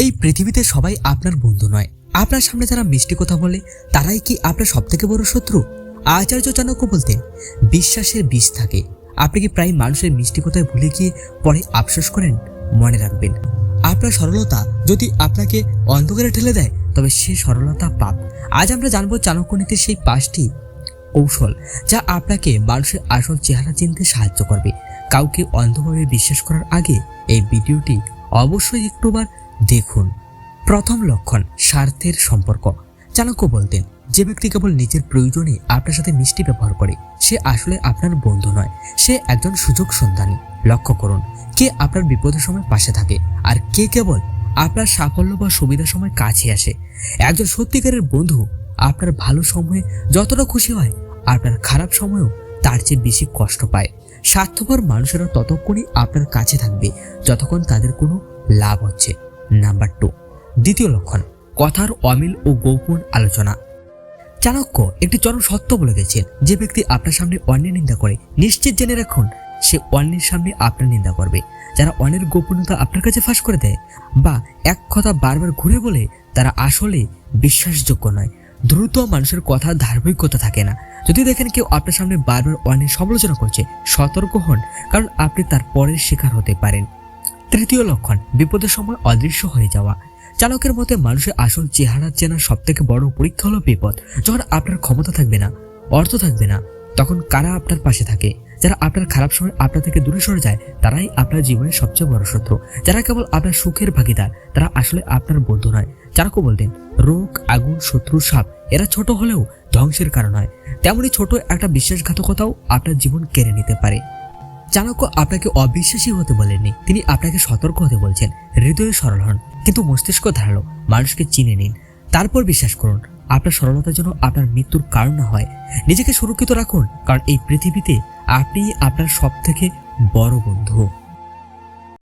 এই পৃথিবীতে সবাই আপনার বন্ধু নয়। আপনার সামনে যারা মিষ্টি কথা বলে তারাই কি আপনার সবথেকে বড় শত্রু? আচার্য চাণক্য বলতেন, বিশ্বাসের বিষ থাকে। আপনি কি প্রায় মানুষের মিষ্টি কথায় ভুলে গিয়ে পরে আফসোস করেন? মনে রাখবেন, আপনার সরলতা যদি আপনাকে অন্ধকারে ঠেলে দেয় তবে সে সরলতা পাপ। আজ আমরা জানবো চাণক্য নীতির সেই 5টি কৌশল যা আপনাকে মানুষের আসল চেহারা চিনতে সাহায্য করবে। কাউকে অন্ধভাবে বিশ্বাস করার আগে এই ভিডিওটি অবশ্যই একটুবার দেখুন। প্রথম লক্ষণ, স্বার্থের সম্পর্ক। চাণক্য বলতেন, যে ব্যক্তি কেবল নিজের প্রয়োজনে আপনার সাথে মিষ্টি ব্যবহার করে সে আসলে আপনার বন্ধু নয়, সে একজন সুযোগ সন্ধানী। লক্ষ্য করুন, কে আপনার বিপদের সময় পাশে থাকে আর কে কেবল আপনার সাফল্য বা সুবিধার সময় কাছে আসে। একজন সত্যিকারের বন্ধু আপনার ভালো সময়ে যতটা খুশি হয় আপনার খারাপ সময়েও তার চেয়ে বেশি কষ্ট পায়। স্বার্থপর মানুষেরা ততক্ষণই আপনার কাছে থাকবে যতক্ষণ তাদের কোনো লাভ হচ্ছে। নাম্বার 2, দ্বিতীয় লক্ষণ, কথার অমিল ও গোপন আলোচনা। চাণক্য একটি চরম সত্য বলে গেছেন, যে ব্যক্তি আপনার সামনে অন্যের নিন্দা করে নিশ্চিত জেনে রাখুন সে অন্যের সামনে আপনার নিন্দা করবে। যারা অন্যের গোপনীয়তা আপনার কাছে ফাঁস করে দেয় বা এক কথা বারবার ঘুরে বলে তারা আসলে বিশ্বাসযোগ্য নয়। দ্রুত মানুষের কথা ধারাবাহিকতা থাকে না। যদি দেখেন কেউ আপনার সামনে বারবার অন্যের সমালোচনা করছে, সতর্ক হন, কারণ আপনি তার পরের শিকার হতে পারেন। তৃতীয় লক্ষণ, বিপদের সময় অদৃশ্য হয়ে যাওয়া। চাণক্যের মতে মানুষের আসল চেহারা চেনার সবথেকে বড় পরীক্ষা হলো বিপদ। যখন আপনার ক্ষমতা থাকবে না, অর্থ থাকবে না, তখন কারা আপনার পাশে থাকে? যারা আপনার খারাপ সময় আপনার থেকে দূরে সরে যায় তারাই আপনার জীবনের সবচেয়ে বড় শত্রু। যারা কেবল আপনার সুখের ভাগিদার তারা আসলে আপনার বন্ধু নয়। চাণক্য বলতেন, রোগ, আগুন, শত্রু, সাপ এরা ছোট হলেও ধ্বংসের কারণ হয়। তেমনি ছোট একটা বিশ্বাসঘাতকতাও আপনার জীবন কেড়ে নিতে পারে। চাণক্য আপনাকে অবিশ্বাসী হতে বলেননি, তিনি আপনাকে সতর্ক হতে বলছেন। হৃদয়ে সরল হন কিন্তু মস্তিষ্ক ধারালো। মানুষকে চিনে নিন, তারপর বিশ্বাস করুন। আপনার সরলতার জন্য আপনার মৃত্যুর কারণ না হয়। নিজেকে সুরক্ষিত রাখুন, কারণ এই পৃথিবীতে আপনি আপনার সবথেকে বড় বন্ধু।